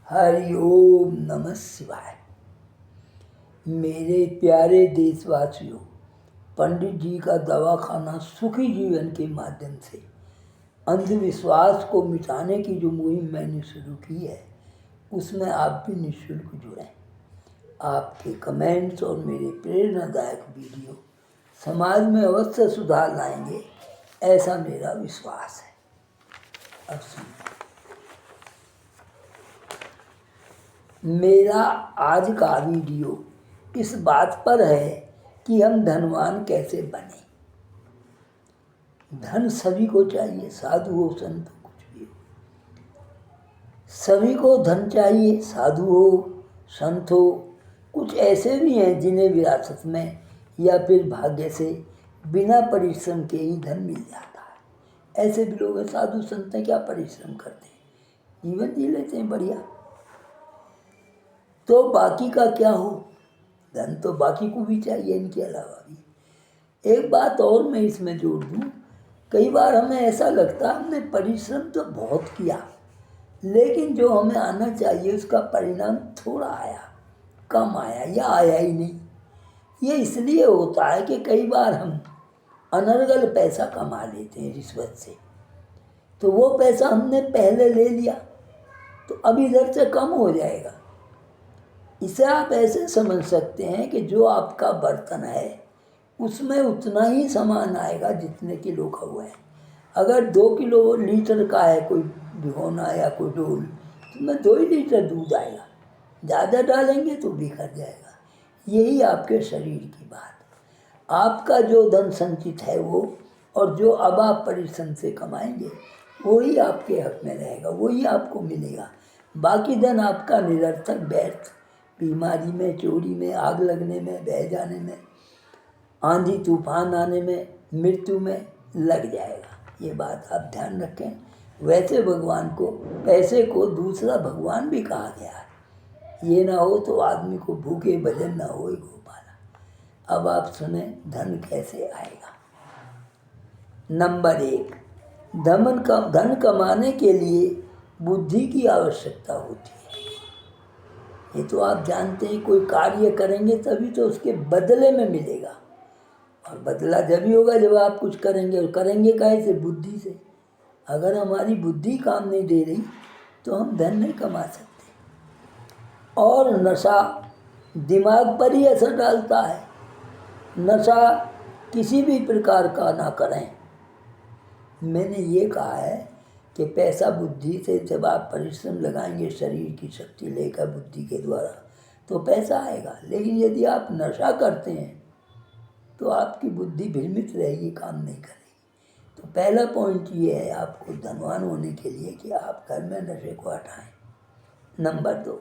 हरि ओम नमः शिवाय। मेरे प्यारे देशवासियों, पंडित जी का दवाखाना सुखी जीवन के माध्यम से अंधविश्वास को मिटाने की जो मुहिम मैंने शुरू की है, उसमें आप भी निःशुल्क जुड़ें। आपके कमेंट्स और मेरे प्रेरणादायक वीडियो समाज में अवश्य सुधार लाएंगे, ऐसा मेरा विश्वास है। अब सुनिए, मेरा आज का वीडियो इस बात पर है कि हम धनवान कैसे बने। धन सभी को चाहिए, साधु हो संत हो कुछ भी हो, सभी को धन चाहिए। साधु हो संत हो, कुछ ऐसे भी हैं जिन्हें विरासत में या फिर भाग्य से बिना परिश्रम के ही धन मिल जाता है। ऐसे भी लोग हैं, साधु संत हैं, क्या परिश्रम करते हैं, जीवन जी लेते हैं बढ़िया। तो बाकी का क्या हो, धन तो बाकी को भी चाहिए, इनके अलावा भी। एक बात और मैं इसमें जोड़ दूँ, कई बार हमें ऐसा लगता है हमने परिश्रम तो बहुत किया, लेकिन जो हमें आना चाहिए उसका परिणाम थोड़ा आया, कम आया या आया ही नहीं। ये इसलिए होता है कि कई बार हम अनर्गल पैसा कमा लेते हैं रिश्वत से, तो वो पैसा हमने पहले ले लिया तो अब इधर से कम हो जाएगा। इसे आप ऐसे समझ सकते हैं कि जो आपका बर्तन है उसमें उतना ही सामान आएगा जितने किलो का हुआ है। अगर 2 किलो लीटर का है कोई भिगोना या कोई डोल, तो में 2 ही लीटर दूध आएगा। ज़्यादा डालेंगे तो बिखर जाएगा। यही आपके शरीर की बात। आपका जो धन संचित है वो, और जो अब आप परिश्रम से कमाएंगे वही आपके हक में रहेगा, वही आपको मिलेगा। बाकी धन आपका निरर्थक व्यर्थ, बीमारी में, चोरी में, आग लगने में, बह जाने में, आंधी तूफान आने में, मृत्यु में लग जाएगा। ये बात आप ध्यान रखें। वैसे भगवान को, पैसे को दूसरा भगवान भी कहा गया है। ये ना हो तो आदमी को भूखे भजन ना हो गोपाला। अब आप सुने धन कैसे आएगा। नंबर 1, धन कमाने के लिए बुद्धि की आवश्यकता होती है। ये तो आप जानते हैं, कोई कार्य करेंगे तभी तो उसके बदले में मिलेगा, और बदला जब ही होगा जब आप कुछ करेंगे। और करेंगे काहे से? बुद्धि से। अगर हमारी बुद्धि काम नहीं दे रही तो हम धन नहीं कमा सकते। और नशा दिमाग पर ही असर डालता है। नशा किसी भी प्रकार का ना करें। मैंने ये कहा है कि पैसा बुद्धि से, जब आप परिश्रम लगाएंगे शरीर की शक्ति लेकर बुद्धि के द्वारा, तो पैसा आएगा। लेकिन यदि आप नशा करते हैं तो आपकी बुद्धि भ्रमित रहेगी, काम नहीं करेगी। तो पहला पॉइंट ये है आपको धनवान होने के लिए कि आप घर में नशे को हटाएं। नंबर 2,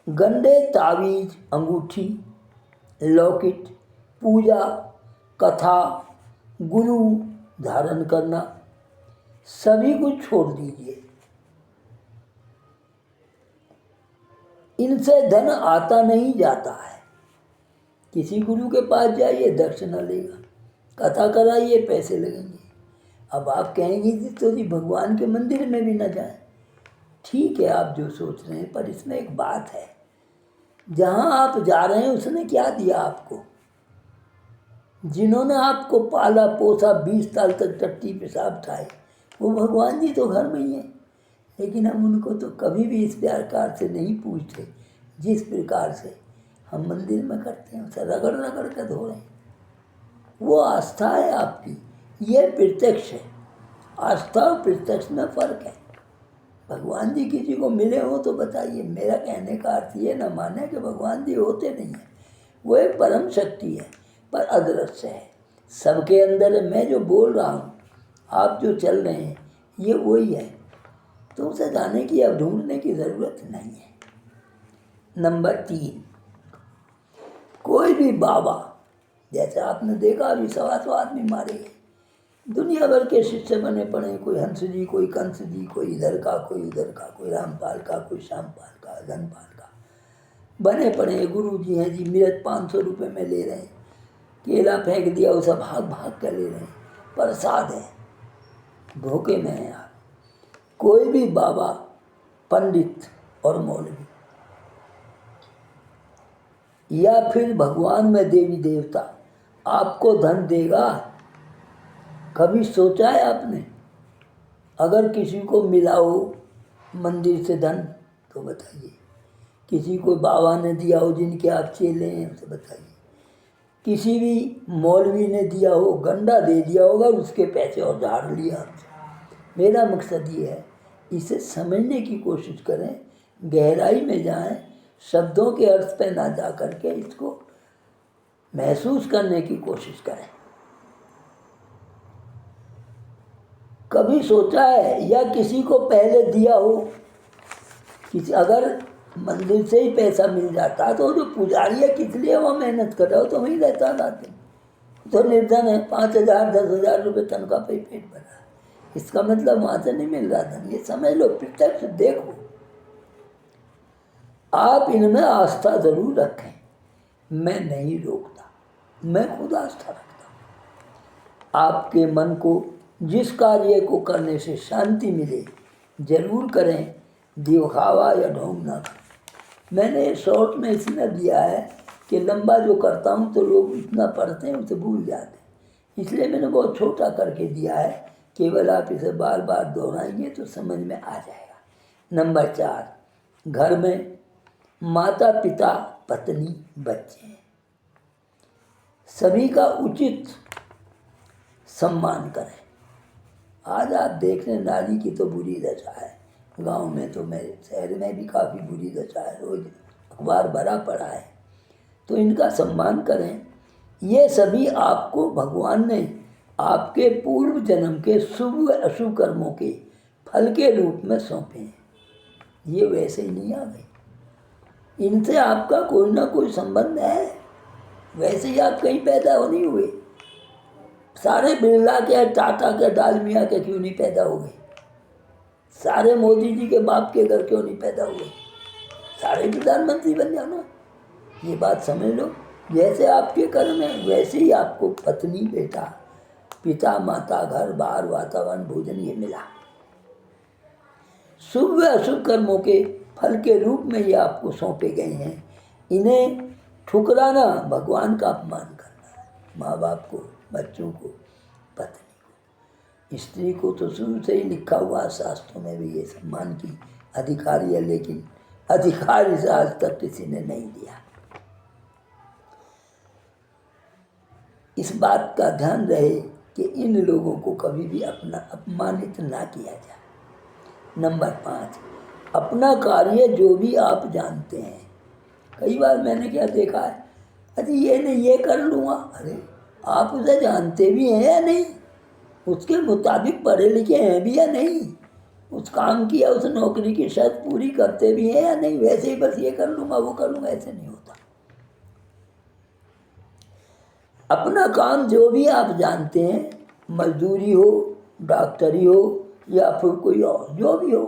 गंदे तावीज, अंगूठी, लॉकेट, पूजा, कथा, गुरु धारण करना, सभी कुछ छोड़ दीजिए। इनसे धन आता नहीं जाता है। किसी गुरु के पास जाइए, दक्षिणा लेगा, कथा कराइए, पैसे लगेंगे। अब आप कहेंगे तो जी भगवान के मंदिर में भी न जाए। ठीक है आप जो सोच रहे हैं, पर इसमें एक बात है, जहाँ आप जा रहे हैं उसने क्या दिया आपको? जिन्होंने आपको पाला पोसा, 20 साल तक टट्टी पेशाब खाए, वो भगवान जी तो घर में ही है। लेकिन हम उनको तो कभी भी इस प्रकार से नहीं पूछते जिस प्रकार से हम मंदिर में करते हैं। उसे रगड़ रगड़ कर धो रहे हैं। वो आस्था है आपकी, ये प्रत्यक्ष है। आस्था और प्रत्यक्ष में फर्क है। भगवान जी किसी को मिले हो तो बताइए। मेरा कहने का अर्थ ये न माने कि भगवान जी होते नहीं हैं। वो एक परम शक्ति है, पर अदृश्य है, सबके अंदर है। मैं जो बोल रहा हूँ, आप जो चल रहे हैं, ये वही है। तो उसे जाने की, अब ढूंढने की ज़रूरत नहीं है। नंबर 3, कोई भी बाबा, जैसे आपने देखा अभी 125 आदमी मारे गए, दुनिया भर के शिष्य बने पड़े। कोई हंस जी, कोई कंस जी, कोई इधर का, कोई उधर का, कोई रामपाल का, कोई श्यामपाल का, धनपाल का, बने पड़े। गुरु जी हैं जी, मिर्च 500 रुपये में ले रहे हैं, केला फेंक दिया उसे भाग भाग कर ले रहे हैं। प्रसाद है, धोखे में हैं आप। कोई भी बाबा, पंडित और मौलवी या फिर भगवान में देवी देवता आपको धन देगा? कभी सोचा है आपने? अगर किसी को मिला हो मंदिर से धन तो बताइए। किसी को बाबा ने दिया हो जिनके आप चेले हैं तो बताइए। किसी भी मौलवी ने दिया हो, गंडा दे दिया होगा, उसके पैसे और झाड़ लिया आपसे। मेरा मकसद ये है, इसे समझने की कोशिश करें, गहराई में जाएं, शब्दों के अर्थ पे ना जा करके इसको महसूस करने की कोशिश करें। कभी सोचा है या किसी को पहले दिया हो? किसी अगर मंदिर से ही पैसा मिल जाता तो जो पुजारी है किस लिए वो मेहनत कर रहा हो, तो वहीं रहता था। तो निर्धन है, 5,000 10,000 रुपये तनख्वाह पे पेट भरा, इसका मतलब वहाँ से नहीं मिल रहा धन। ये समझ लो, प्रत्यक्ष देखो। आप इनमें आस्था जरूर रखें, मैं नहीं रोकता, मैं खुद आस्था रखता हूँ। आपके मन को जिस कार्य को करने से शांति मिले जरूर करें, दिखावा या ढोंग ना करें। मैंने शॉर्ट में इसलिए दिया है कि लंबा जो करता हूँ तो लोग इतना पढ़ते हैं उसे भूल जाते हैं, इसलिए मैंने बहुत छोटा करके दिया है। केवल आप इसे बार बार दोहराएंगे तो समझ में आ जाएगा। नंबर 4, घर में माता पिता, पत्नी, बच्चे सभी का उचित सम्मान करें। आज आप देख रहे हैं नारी की तो बुरी दशा है, गांव में तो, मेरे शहर में भी काफ़ी बुरी दशा है, रोज अखबार भरा पड़ा है। तो इनका सम्मान करें। ये सभी आपको भगवान ने आपके पूर्व जन्म के शुभ अशुभ कर्मों के फल के रूप में सौंपे हैं। ये वैसे ही नहीं आ गए, इनसे आपका कोई ना कोई संबंध है। वैसे ही आप कहीं पैदा हो नहीं हुए। सारे बिरला के, टाटा के, डालमिया के क्यों नहीं पैदा हुए? सारे मोदी जी के बाप के घर क्यों नहीं पैदा हुए? सारे प्रधानमंत्री बन जाना। ये बात समझ लो। जैसे आपके कर्म है वैसे ही आपको पत्नी, बेटा, पिता, माता, घर बार, वातावरण, भोजन ये मिला। शुभ व अशुभ कर्मों के फल के रूप में ये आपको सौंपे गए हैं। इन्हें ठुकराना भगवान का अपमान करना है। माँ बाप को, बच्चों को, पत्नी को, स्त्री को तो शुरू से ही लिखा हुआ शास्त्रों में भी ये सम्मान की अधिकारी है, लेकिन अधिकार इसे आज तक किसी ने नहीं दिया। इस बात का ध्यान रहे कि इन लोगों को कभी भी अपना अपमानित ना किया जाए। नंबर 5, अपना कार्य जो भी आप जानते हैं। कई बार मैंने क्या देखा है, अरे ये नहीं, ये कर लूँगा। अरे आप उसे जानते भी हैं या नहीं? उसके मुताबिक पढ़े लिखे हैं भी या नहीं? उस काम की या उस नौकरी की शर्त पूरी करते भी हैं या नहीं? वैसे ही बस ये कर लूँगा, वो कर लूँगा, ऐसे नहीं होता। अपना काम जो भी आप जानते हैं, मजदूरी हो, डॉक्टरी हो या फिर कोई और जो भी हो,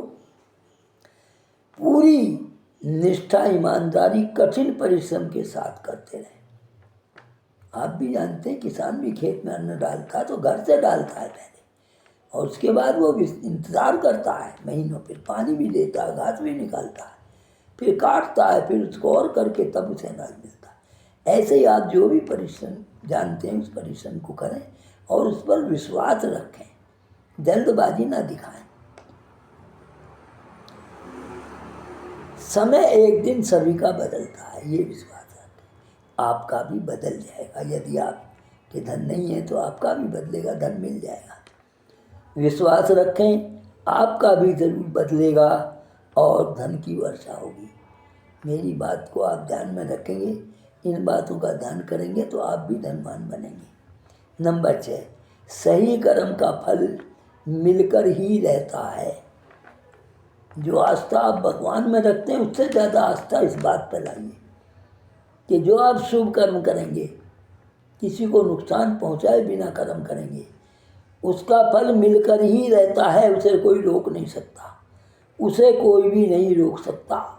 पूरी निष्ठा, ईमानदारी, कठिन परिश्रम के साथ करते रहें। आप भी जानते हैं किसान भी खेत में अन्न डालता है तो घर से डालता है पहले, और उसके बाद वो भी इंतज़ार करता है महीनों, फिर पानी भी देता है, घास भी निकालता है, फिर काटता है, फिर उसको और करके तब उसे अनाज मिलता है। ऐसे ही आप जो भी परिश्रम जानते हैं उस परिश्रम को करें और उस पर विश्वास रखें, जल्दबाजी ना दिखाएं। समय एक दिन सभी का बदलता है, ये विश्वास रखें। आपका भी बदल जाएगा। यदि आपके धन नहीं है तो आपका भी बदलेगा, धन मिल जाएगा। विश्वास रखें, आपका भी जरूर बदलेगा और धन की वर्षा होगी। मेरी बात को आप ध्यान में रखेंगे, इन बातों का ध्यान करेंगे तो आप भी धनवान बनेंगे। नंबर 6, सही कर्म का फल मिलकर ही रहता है। जो आस्था आप भगवान में रखते हैं उससे ज़्यादा आस्था इस बात पर लाइए कि जो आप शुभ कर्म करेंगे, किसी को नुकसान पहुंचाए बिना कर्म करेंगे, उसका फल मिलकर ही रहता है। उसे कोई रोक नहीं सकता, उसे कोई भी नहीं रोक सकता।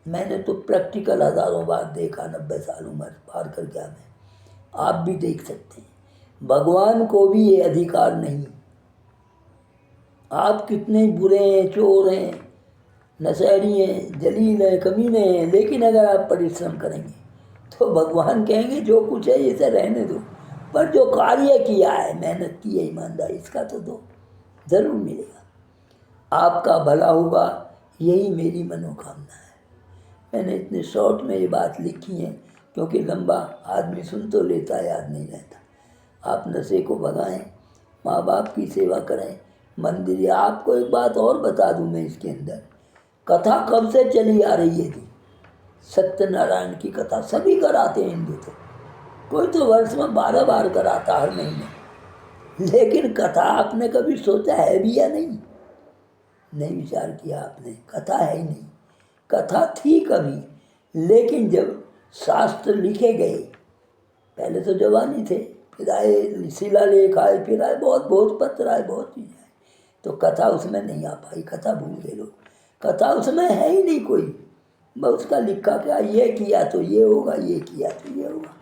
मैंने तो प्रैक्टिकल हज़ारों बार देखा, 90 साल उम्र पार कर गया मैं, आप भी देख सकते हैं। भगवान को भी ये अधिकार नहीं आप कितने ही बुरे हैं, चोर हैं, नशेड़ी हैं, जलील हैं, कमीने हैं, लेकिन अगर आप परिश्रम करेंगे तो भगवान कहेंगे जो कुछ है इसे रहने दो, पर जो कार्य किया है, मेहनत की है, ईमानदारी, इसका तो दो, ज़रूर मिलेगा। आपका भला होगा, यही मेरी मनोकामना है। मैंने इतने शॉर्ट में ये बात लिखी है क्योंकि लंबा आदमी सुन तो लेता है, याद नहीं रहता। आप नशे को भगाएं, माँ बाप की सेवा करें, मंदिर। या आपको एक बात और बता दूं मैं इसके अंदर, कथा कब से चली आ रही है जी, सत्यनारायण की कथा सभी कराते हैं हिंदू तो, कोई तो वर्ष में 12 बार कराता हर महीने, लेकिन कथा आपने कभी सोचा है भी या नहीं? नहीं विचार किया आपने, कथा है ही नहीं। कथा थी कभी, लेकिन जब शास्त्र लिखे गए, पहले तो जवानी थे, फिर आए शिलालेख आए, फिर आए बहुत भोजपत्र आए, बहुत चीज़ें आए, तो कथा उसमें नहीं आ पाई, कथा भूल गए लोग। कथा उसमें है ही नहीं कोई, मैं उसका लिखा क्या, ये किया तो ये होगा, ये किया तो ये होगा।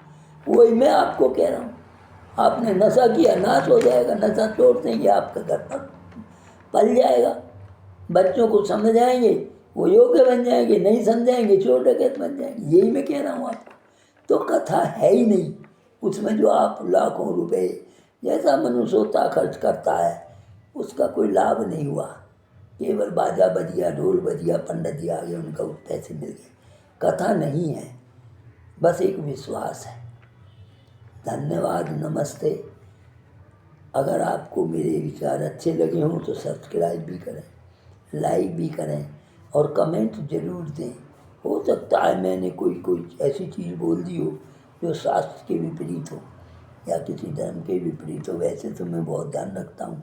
वही मैं आपको कह रहा हूँ, आपने नशा किया, नाश हो जाएगा, नशा छोड़ देंगे, आपका घर पर पल जाएगा, बच्चों को समझाएंगे, वो योग्य बन जाएंगे, नहीं समझाएंगे चोर डकैत बन जाएंगे। यही मैं कह रहा हूँ आपको। तो कथा है ही नहीं उसमें, जो आप लाखों रुपए जैसा मनुष्य होता खर्च करता है, उसका कोई लाभ नहीं हुआ। केवल बाजा बज गया, ढोल बज गया, पंडित जी आ गए, उनका पैसे मिल गए। कथा नहीं है, बस एक विश्वास है। धन्यवाद, नमस्ते। अगर आपको मेरे विचार अच्छे लगे हों तो सब्सक्राइब भी करें, लाइक भी करें और कमेंट जरूर दें। हो सकता है मैंने कोई ऐसी चीज़ बोल दी हो जो शास्त्र के विपरीत हो या किसी धर्म के विपरीत हो। वैसे तो मैं बहुत ध्यान रखता हूँ,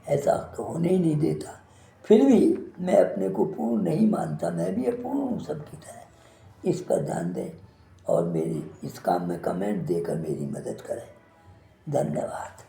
ऐसा होने ही नहीं देता, फिर भी मैं अपने को पूर्ण नहीं मानता, मैं भी अपूर्ण हूँ सबकी तरह। इस पर ध्यान दें और मेरी इस काम में कमेंट देकर मेरी मदद करें। धन्यवाद।